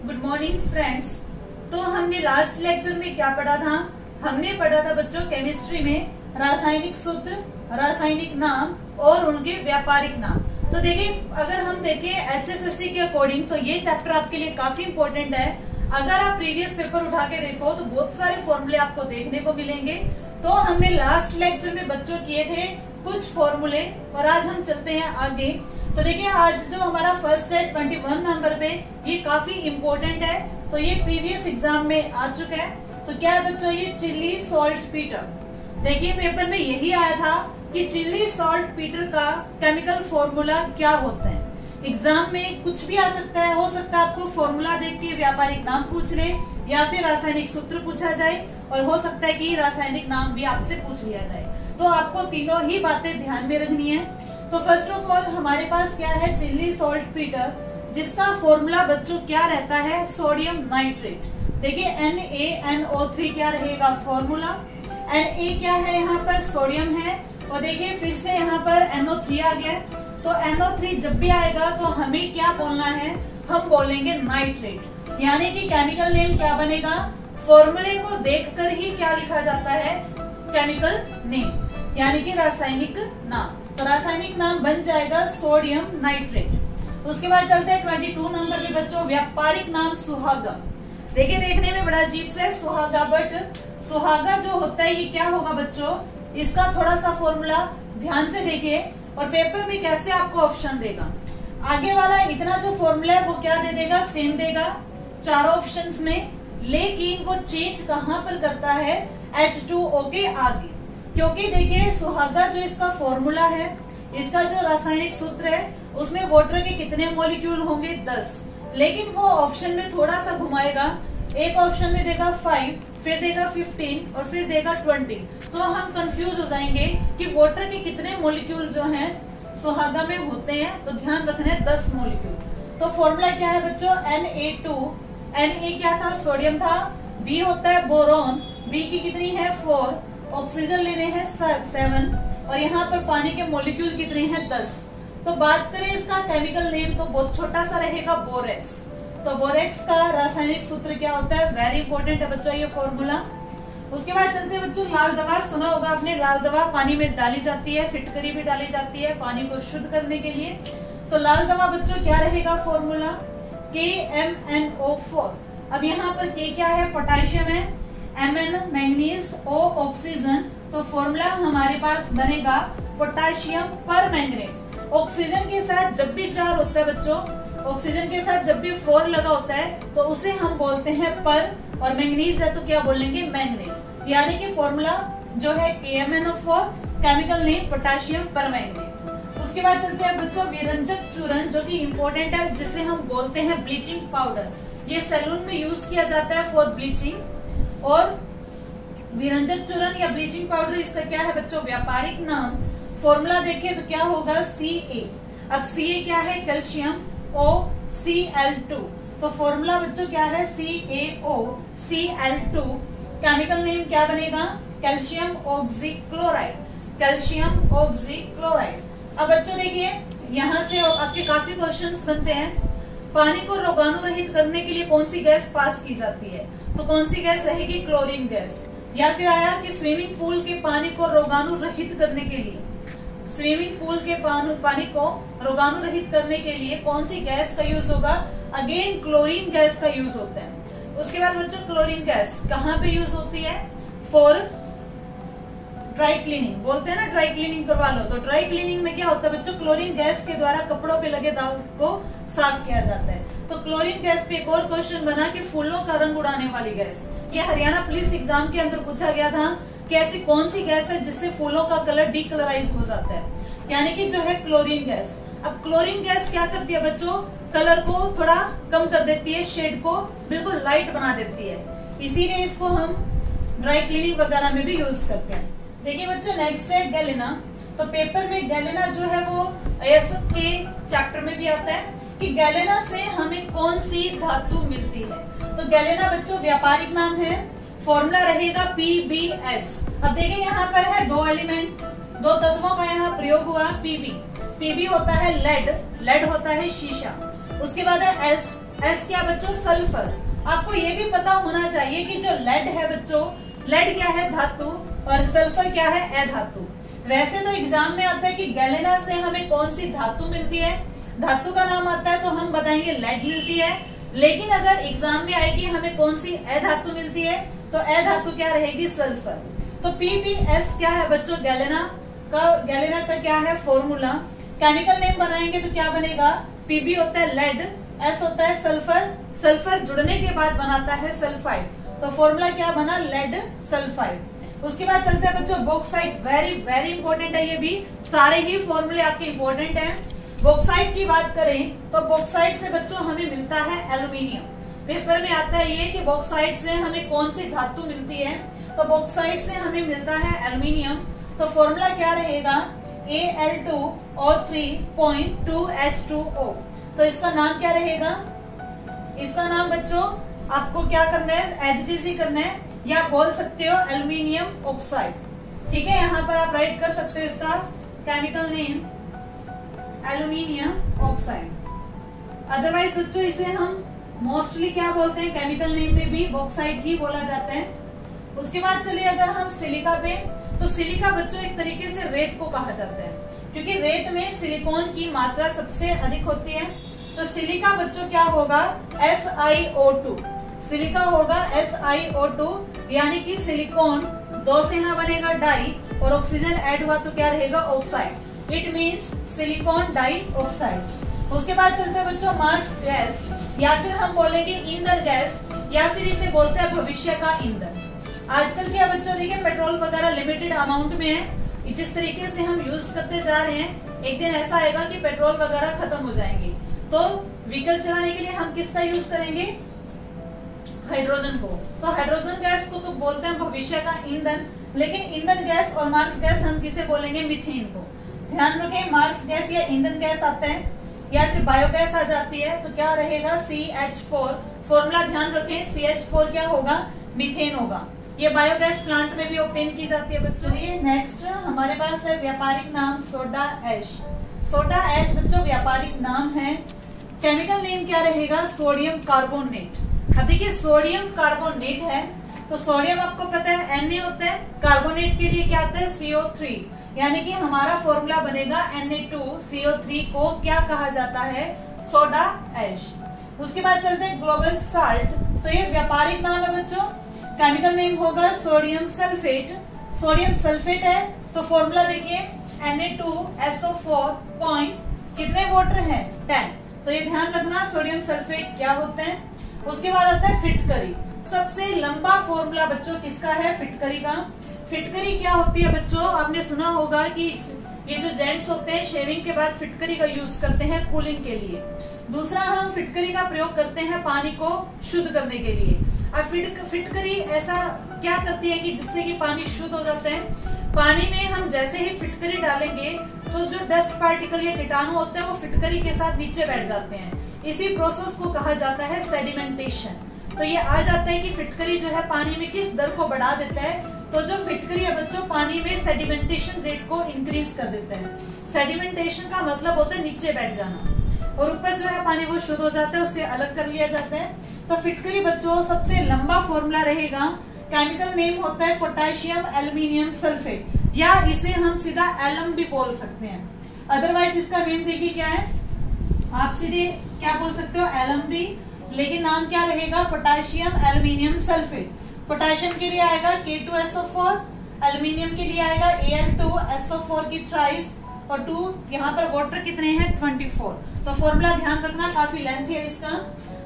Good morning friends. तो हमने last lecture में क्या पढ़ा था? हमने पढ़ा था बच्चों केमिस्ट्री में रासायनिक सूत्र, रासायनिक नाम और उनके व्यापारिक नाम। तो देखिए, अगर हम देखें HSSC के अकॉर्डिंग तो ये चैप्टर आपके लिए काफी इंपॉर्टेंट है। अगर आप प्रीवियस पेपर उठा के देखो तो बहुत सारे फॉर्मूले आपको देखने को मिलेंगे। तो हमने लास्ट लेक्चर में बच्चों किए थे कुछ फॉर्मूले और आज हम चलते हैं आगे। तो देखिए, आज जो हमारा फर्स्ट है 21 नंबर पे, ये काफी इंपॉर्टेंट है। तो ये प्रीवियस एग्जाम में आ चुका है। तो क्या है बच्चों? ये चिल्ली सॉल्ट पीटर। देखिए, पेपर में यही आया था कि चिल्ली सॉल्ट पीटर का केमिकल फॉर्मूला क्या होता है। एग्जाम में कुछ भी आ सकता है, हो सकता है आपको फॉर्मूला देख के व्यापारिक नाम पूछ ले या फिर रासायनिक सूत्र पूछा जाए, और हो सकता है कि रासायनिक नाम भी आपसे पूछ लिया जाए। तो आपको तीनों ही बातें ध्यान में रखनी है। तो फर्स्ट ऑफ ऑल हमारे पास क्या है? चिल्ली सॉल्ट पीटर, जिसका फॉर्मूला बच्चों क्या रहता है? Sodium nitrate. देखिए, NaNO3 क्या रहेगा फॉर्मूला? Na क्या है? यहाँ पर सोडियम है, और देखिए फिर से यहाँ पर NO3 आ गया। तो NO3 जब भी आएगा तो हमें क्या बोलना है? हम बोलेंगे नाइट्रेट। यानी कि केमिकल नेम क्या बनेगा? फॉर्मूले को देखकर ही क्या लिखा जाता है? केमिकल नेम, यानी कि रासायनिक नाम। तो रासायनिक नाम बन जाएगा सोडियम नाइट्रेट। उसके बाद चलते हैं 22 नंबर पे बच्चों, व्यापारिक नाम सुहागा। देखिए, देखने में बड़ा अजीब सा है सुहागा, बट सुहागा जो होता है ये क्या होगा बच्चों? इसका थोड़ा सा फॉर्मूला ध्यान से देखिए, और पेपर में कैसे आपको ऑप्शन देगा। आगे वाला इतना जो फॉर्मूला है वो क्या दे देगा? सेम देगा चारों ऑप्शंस में, लेकिन वो चेंज कहाँ पर करता है? H2O के आगे। क्योंकि देखिए, सुहागा जो इसका फॉर्मूला है, इसका जो रासायनिक सूत्र है, उसमें वाटर के कितने मॉलिक्यूल होंगे? 10। लेकिन वो ऑप्शन में थोड़ा सा घुमाएगा। एक ऑप्शन में देगा 5, फिर देगा 15 और फिर देगा 20। तो हम कंफ्यूज हो जाएंगे कि वाटर के कितने मॉलिक्यूल जो हैं सुहागा में होते हैं। तो ध्यान रखना है 10 मॉलिक्यूल। तो फॉर्मूला क्या है बच्चों? Na2। Na क्या था? सोडियम था। B होता है बोरोन। B की कितनी है? 4। ऑक्सीजन लेने हैं 7, और यहाँ पर पानी के मॉलिक्यूल कितने हैं? 10। तो बात करें इसका केमिकल नेम तो बहुत छोटा सा रहेगा, बोरेक्स। तो बोरेक्स का रासायनिक सूत्र क्या होता है? वेरी इंपॉर्टेंट है बच्चों ये फॉर्मूला। उसके बाद चलते हैं बच्चों, लाल दवा। सुना होगा आपने, लाल दवा पानी में डाली जाती है, फिटकरी भी डाली जाती है पानी को शुद्ध करने के लिए। तो लाल दवा बच्चों क्या रहेगा फॉर्मूला? KMnO4। अब यहाँ पर K क्या है? पोटेशियम है, Mn मैंगनीज, O ऑक्सीजन। तो फॉर्मूला हमारे पास बनेगा पोटेशियम पर मैंगनेट। ऑक्सीजन के साथ जब भी 4 होता है बच्चों, ऑक्सीजन के साथ जब भी 4 लगा होता है तो उसे हम बोलते हैं पर, और मैंगनीज है तो क्या बोलेंगे? मैंगनेट। यानी कि फॉर्मूला जो है KMnO4, केमिकल नेम पोटेशियम पर मैंगनेट। उसके बाद चलते हैं बच्चों, विरंजक चूर्ण, जो कि इंपॉर्टेंट है, जिसे हम बोलते हैं ब्लीचिंग पाउडर। ये सैलून में यूज किया जाता है फॉर ब्लीचिंग। और विरंजक चूर्ण या ब्लीचिंग पाउडर, इसका क्या है बच्चों? व्यापारिक नाम। फॉर्मूला देखें तो क्या होगा? Ca। अब Ca क्या है? Calcium, OCl2। तो फॉर्मूला बच्चों क्या है? CaOCl2। केमिकल नेम क्या बनेगा? Calcium oxychloride. Calcium oxychloride. अब बच्चों देखिए, यहाँ से आपके काफी क्वेश्चंस बनते हैं। पानी को रोगाणु रहित करने के लिए कौन सी गैस पास की जाती है? तो कौन सी गैस रहेगी? Chlorine gas. या फिर आया कि स्विमिंग पूल के पानी को रोगाणु रहित करने के लिए, स्विमिंग पूल के पानी को रोगाणु रहित करने के लिए कौन सी गैस का यूज होगा? अगेन क्लोरीन गैस का यूज होता है। उसके बाद बच्चों, क्लोरीन गैस कहाँ पे यूज होती है? For dry cleaning. बोलते हैं ना ड्राई क्लीनिंग करवा लो। तो ड्राई क्लीनिंग में क्या होता है बच्चों? क्लोरीन गैस के द्वारा कपड़ों पे लगे दाग को साफ किया जाता है। तो क्लोरीन गैस पे एक और क्वेश्चन बना कि फूलों का रंग उड़ाने वाली गैस। ये हरियाणा पुलिस एग्जाम के अंदर पूछा गया था कि ऐसी कौन सी गैस है जिससे फूलों का कलर डीकलराइज हो जाता है, यानी कि जो है क्लोरीन गैस। अब क्लोरीन गैस क्या करती है बच्चों? कलर को थोड़ा कम कर देती है, शेड को बिल्कुल लाइट बना देती है। इसीलिए इसको हम ड्राई क्लीनिंग वगैरह में भी यूज करते हैं। देखिए बच्चों, नेक्स्ट है गैलेना। तो पेपर में गैलेना जो है वो ASF के चैप्टर में भी आता है कि गैलेना से हमें कौन सी धातु मिलती है। तो गैलेना बच्चों व्यापारिक नाम है, फॉर्मूला रहेगा PbS। अब देखिए यहाँ पर है 2 एलिमेंट, 2 तत्वों का यहाँ प्रयोग हुआ Pb। पीबी होता है लेड, लेड होता है शीशा। उसके बाद है एस, एस क्या बच्चों सल्फर। आपको ये भी पता होना चाहिए कि जो लेड है बच्चों, लेड क्या है धातु और सल्फर क्या है अधातु। वैसे तो एग्जाम में आता है कि गैलेना से हमें कौन सी धातु मिलती है, धातु का नाम आता है तो हम बताएंगे लेड मिलती है। लेकिन अगर एग्जाम में आएगी हमें कौन सी अधातु मिलती है तो अधातु क्या रहेगी सल्फर। तो PbS क्या है बच्चों गैलेना का क्या है फॉर्मूला। केमिकल नेम बनाएंगे तो क्या बनेगा, Pb होता है लेड, S होता है सल्फर, सल्फर जुड़ने के बाद बनाता है सल्फाइड, तो फॉर्मूला क्या बना लेड सल्फाइड। उसके बाद चलते हैं बच्चों बॉक्साइट, वेरी वेरी इंपॉर्टेंट है, ये भी सारे ही फॉर्मूले आपके इंपॉर्टेंट हैं। बॉक्साइट की बात करें तो बॉक्साइट से बच्चों हमें मिलता है एल्यूमिनियम। पेपर में आता है ये कि बॉक्साइट से हमें कौन सी धातु मिलती है, तो बॉक्साइट से हमें मिलता है एल्यूमिनियम। तो फॉर्मूला क्या रहेगा Al2O3.2H2O। तो इसका नाम क्या रहेगा, इसका नाम बच्चों आपको क्या करना है एच डी सी करना है, या बोल सकते हो एल्यूमिनियम ऑक्साइड। ठीक है, यहाँ पर आप राइट कर सकते हो इसका chemical name aluminium oxide. Otherwise बच्चों इसे हम मोस्टली क्या बोलते हैं, केमिकल नेम में भी बॉक्साइट ही बोला जाता है। उसके बाद चलिए अगर हम सिलिका पे, तो सिलिका बच्चों एक तरीके से रेत को कहा जाता है, क्योंकि रेत में सिलिकॉन की मात्रा सबसे अधिक होती है। तो सिलिका बच्चों क्या होगा SiO2, सिलिका होगा SiO2, यानी कि सिलिकॉन दो से यहाँ बनेगा डाई और ऑक्सीजन ऐड हुआ तो क्या रहेगा oxide, it means silicon dioxide. उसके बाद चलते हैं बच्चों मार्स गैस, या फिर हम बोलेंगे ईंधन गैस, या फिर इसे बोलते हैं भविष्य का ईंधन। आजकल क्या बच्चों देखिए पेट्रोल वगैरह लिमिटेड अमाउंट में है, जिस तरीके से हम यूज करते जा रहे हैं एक दिन ऐसा आएगा कि पेट्रोल वगैरह खत्म हो जाएंगे, तो व्हीकल चलाने के लिए हम किसका यूज करेंगे, हाइड्रोजन को। तो हाइड्रोजन गैस को तो बोलते हैं भविष्य का ईंधन, लेकिन ईंधन गैस और मार्स गैस हम किसे बोलेंगे, मीथेन को। ध्यान रखें मार्स गैस या ईंधन गैस आता है या फिर बायोगैस आ जाती है तो क्या रहेगा CH4, फॉर्मूला ध्यान रखें CH4 क्या होगा मीथेन होगा। ये बायोगैस प्लांट में भी ऑब्टेन की जाती है बच्चों। ये नेक्स्ट हमारे पास है व्यापारिक नाम सोडा ऐश। सोडा ऐश बच्चों व्यापारिक नाम है, केमिकल नेम क्या रहेगा सोडियम कार्बोनेट। अब देखिए सोडियम कार्बोनेट है तो सोडियम आपको पता है Na होता है, कार्बोनेट के लिए क्या आता है CO3, यानी कि हमारा फॉर्मूला बनेगा Na2CO3 को क्या कहा जाता है सोडा ऐश। उसके बाद चलते हैं ग्लोबल साल्ट, तो ये व्यापारिक नाम है बच्चों, केमिकल नेम होगा सोडियम सल्फेट। सोडियम सल्फेट है तो फॉर्मूला देखिए Na2SO4 कितने वाटर है 10, तो ये ध्यान रखना सोडियम सल्फेट क्या होते हैं। उसके बाद आता है फिटकरी, सबसे लंबा फॉर्मूला बच्चों किसका है फिटकरी का। फिटकरी क्या होती है बच्चों, आपने सुना होगा कि ये जो जेंट्स होते हैं शेविंग के बाद फिटकरी का यूज करते हैं कूलिंग के लिए। दूसरा हम फिटकरी का प्रयोग करते हैं पानी को शुद्ध करने के लिए। अब फिटकरी ऐसा क्या करती है कि जिससे कि पानी शुद्ध हो जाता है। पानी में हम जैसे ही फिटकरी डालेंगे तो जो डस्ट पार्टिकल या कीटाणु होते हैं वो फिटकरी के साथ नीचे बैठ जाते हैं, इसी प्रोसेस को कहा जाता है सेडिमेंटेशन। तो ये आ जाता है कि फिटकरी जो है पानी में किस दर को बढ़ा देता है, तो जो फिटकरी है बच्चों पानी में सेडिमेंटेशन रेट को इंक्रीज कर देता है। सेडिमेंटेशन का मतलब होता है नीचे बैठ जाना, और ऊपर जो है पानी वो शुद्ध हो जाता है, उससे अलग कर लिया जाता है। तो फिटकरी बच्चों सबसे लंबा फॉर्मूला रहेगा, केमिकल नेम होता है पोटेशियम एल्यूमिनियम सल्फेट, या इसे हम सीधा एलम भी बोल सकते हैं। अदरवाइज इसका नेम देखिए क्या है, आप सीधे क्या बोल सकते हो एलम भी, लेकिन नाम क्या रहेगा पोटेशियम एल्यूमिनियम सल्फेट। पोटेशियम के लिए आएगा K2SO4, एल्यूमिनियम के लिए आएगा Al2SO4 की थ्राइस, और 2 यहाँ पर वाटर कितने हैं 24। तो फॉर्मूला ध्यान रखना काफी लेंथी है इसका।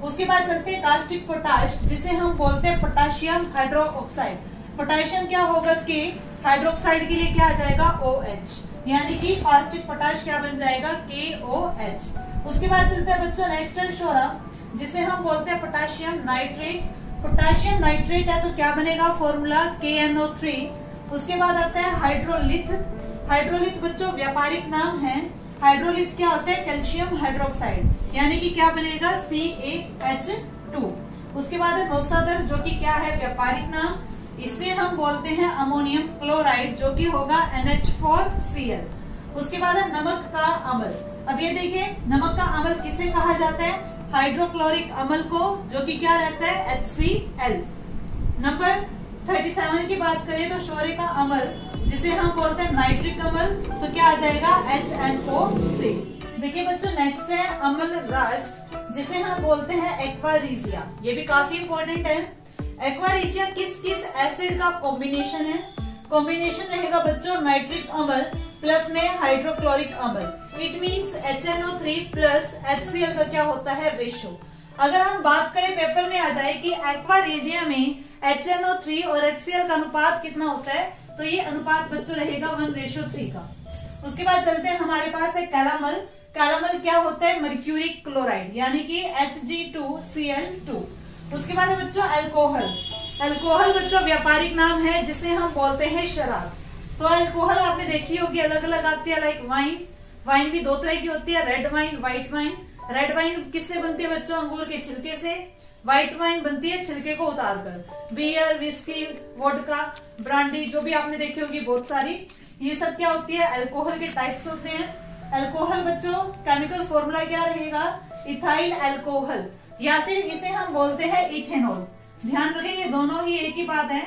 उसके बाद चलते हैं कास्टिक पोटाश, जिसे हम बोलते हैं पोटाशियम हाइड्रोक्साइड। पोटेशियम क्या होगा K, हाइड्रोक्साइड के लिए क्या आ जाएगा OH, यानी कि कास्टिक पोटाश क्या बन जाएगा KOH। उसके बाद चलते हैं बच्चों नेक्स्ट है शोरा, जिसे हम बोलते हैं पोटेशियम नाइट्रेट। पोटेशियम नाइट्रेट है तो क्या बनेगा फॉर्मूला KNO3। उसके बाद आता है हाइड्रोलिथ। हाइड्रोलिथ बच्चों व्यापारिक नाम है, हाइड्रोलिथ क्या होता है कैल्शियम हाइड्रोक्साइड, यानी कि क्या बनेगा CaH2। उसके बाद है नौसादर, जो कि क्या है व्यापारिक नाम, इसे हम बोलते हैं अमोनियम क्लोराइड, जो कि होगा NH4Cl। उसके बाद है नमक का अम्ल। अब ये देखिए नमक का अम्ल किसे कहा जाता है, हाइड्रोक्लोरिक अम्ल को, जो कि क्या रहता है HCl। नंबर 37 की बात करें तो शोरे का अम्ल जिसे हम बोलते हैं नाइट्रिक अम्ल, तो क्या आ जाएगा HNO3। देखिए बच्चों नेक्स्ट है अम्ल राज जिसे हम बोलते हैं एक्वारीजिया। ये भी काफी इंपॉर्टेंट है। एक्वारीजिया किस किस एसिड का कॉम्बिनेशन है, कॉम्बिनेशन रहेगा बच्चों नाइट्रिक अम्ल प्लस में हाइड्रोक्लोरिक अम्ल। It means HNO3 plus HCl का क्या होता है रेशो। अगर हम बात करें पेपर में आ जाए कि एक्वारीजिया में HNO3 और HCl का अनुपात कितना होता है, तो ये अनुपात बच्चों रहेगा 1:3 का। उसके बाद चलते हैं हमारे पास है कैरामल। कैरामल क्या होता है, मर्क्यूरिक क्लोराइड यानी कि Hg2Cl2। उसके बाद है बच्चों अल्कोहल। अल्कोहल बच्चों व्यापारिक नाम है जिसे हम बोलते हैं शराब। तो अल्कोहल आपने देखी होगी अलग अलग आती है, लाइक वाइन। वाइन भी दो तरह की होती है, red wine, white wine. Red wine किससे बनती है बच्चों, अंगूर के छिलके से। व्हाइट वाइन बनती है छिलके को उतारकर। बियर, विस्की, वोडका, ब्रांडी जो भी आपने देखी होगी बहुत सारी, ये सब क्या होती है अल्कोहल के टाइप्स होते हैं। अल्कोहल बच्चों केमिकल फॉर्मूला क्या रहेगा, इथाइल अल्कोहल या फिर इसे हम बोलते हैं इथेनॉल। ध्यान रखें ये दोनों ही एक ही बात है,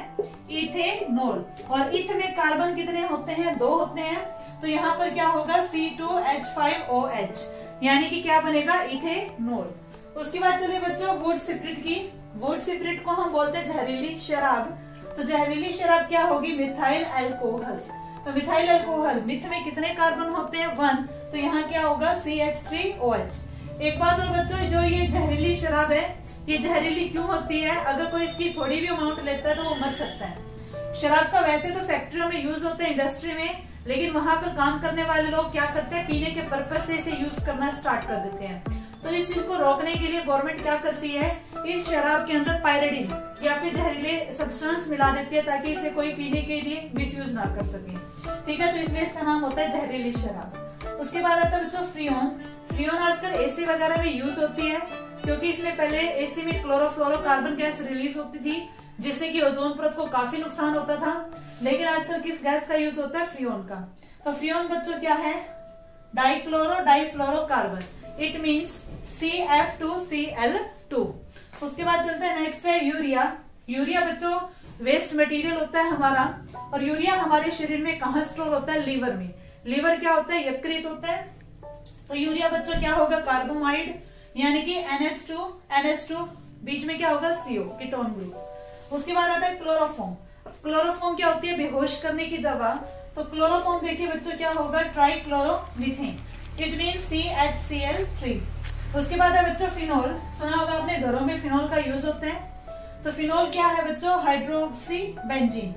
इथेनॉल। और इथ में कार्बन कितने होते हैं, 2 होते हैं, तो यहाँ पर क्या होगा C2H5OH यानी कि क्या बनेगा इथेनॉल। उसके बाद चलिए बच्चों वुड स्पिरिट की। वुड स्पिरिट को हम बोलते हैं जहरीली शराब। तो जहरीली शराब क्या होगी, मिथाइल अल्कोहल। तो मिथाइल अल्कोहल मिथ में कितने कार्बन होते हैं, 1, तो यहाँ क्या होगा CH3OH। एक बात और बच्चों, जो ये जहरीली शराब है ये जहरीली क्यों होती है, अगर कोई इसकी थोड़ी भी अमाउंट लेता है तो वो मर सकता है। शराब का वैसे तो फैक्ट्रियों में यूज होता है, इंडस्ट्री में, लेकिन वहां पर काम करने वाले लोग क्या करते हैं, पीने के पर्पज से इसे यूज करना स्टार्ट कर देते हैं। तो इस चीज को रोकने के लिए गवर्नमेंट क्या करती है, इस शराब के अंदर पायरेडिन या फिर जहरीले सब्सटेंस मिला देती है ताकि इसे कोई पीने के लिए मिसयूज ना कर सके। ठीक है, तो इसलिए इसका नाम होता है जहरीली शराब। उसके बाद आता है बच्चों फ्रीऑन। फ्रीऑन आजकल एसी वगैरह में यूज होती है क्योंकि इसमें पहले एसी में क्लोरोफ्लोरोकार्बन गैस रिलीज होती थी जिससे कि ओजोन परत को काफी नुकसान होता था, लेकिन आजकल किस गैस का यूज होता है, फ्रीऑन का। तो फ्रीऑन बच्चों क्या है, डाइफ्लोरोकार्बन। It means CF2Cl2। उसके बाद चलते हैं नेक्स्ट है यूरिया। यूरिया बच्चों वेस्ट मटेरियल होता है हमारा, और यूरिया हमारे शरीर में कहाँ स्टोर होता है, लीवर में। लीवर क्या होता है, यकृत होता है। तो यूरिया बच्चों क्या होगा, कार्बोमाइड यानी कि NH2 बीच में क्या होगा CO, कीटोन ग्रुप। उसके बाद आता है क्लोरोफॉर्म। क्लोरोफॉर्म क्या होती है, बेहोश करने की दवा। तो क्लोरोफॉर्म देखिए बच्चों क्या होगा, ट्राइक्लोरोमीथेन। It means CHCl3। उसके बाद है बच्चों फिनोल। सुना होगा आपने, घरों में फिनोल का यूज होता है। तो फिनोल क्या है बच्चों, हाइड्रोक्सी बेंजीन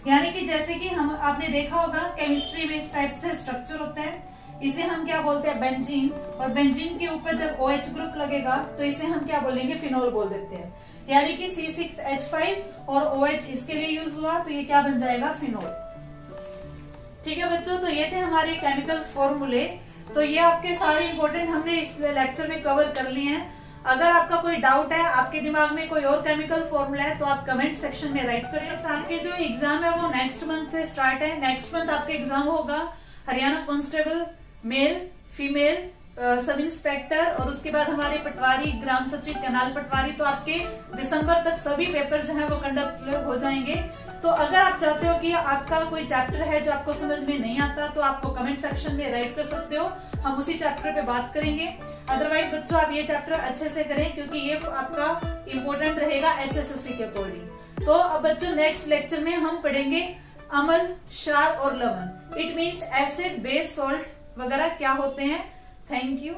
यानी कि जैसे कि हम आपने देखा होगा केमिस्ट्री में इस टाइप से स्ट्रक्चर होता है, इसे हम क्या बोलते हैं बेंजीन। और बेंजीन के ऊपर जब OH ग्रुप लगेगा तो इसे हम क्या बोलेंगे, फिनोल बोल देते हैं। यानी कि C6H5 और OH इसके लिए यूज हुआ तो ये क्या बन जाएगा, फिनोल। ठीक है बच्चों, तो ये थे हमारे केमिकल फॉर्मूले। तो ये आपके सारे इंपॉर्टेंट हमने इस लेक्चर में कवर कर लिए हैं। अगर आपका कोई डाउट है, आपके दिमाग में कोई और केमिकल फॉर्मूला है, तो आप कमेंट सेक्शन में राइट करें। आपके जो एग्जाम है वो नेक्स्ट मंथ से स्टार्ट है। नेक्स्ट मंथ आपके एग्जाम होगा Haryana constable, male, female, sub inspector, और उसके बाद हमारे पटवारी, ग्राम सचिव, कैनाल पटवारी। तो आपके दिसंबर तक सभी पेपर जो है वो कंडक्ट हो जाएंगे। तो अगर आप चाहते हो कि आपका कोई चैप्टर है जो आपको समझ में नहीं आता, तो आप वो कमेंट सेक्शन में राइट कर सकते हो, हम उसी चैप्टर पे बात करेंगे। अदरवाइज बच्चों आप ये चैप्टर अच्छे से करें क्योंकि ये आपका इम्पोर्टेंट रहेगा HSSC के अकॉर्डिंग। तो अब बच्चों नेक्स्ट लेक्चर में हम पढ़ेंगे अम्ल, क्षार और लवण। It means acid, base, salt वगैरह क्या होते हैं। Thank you.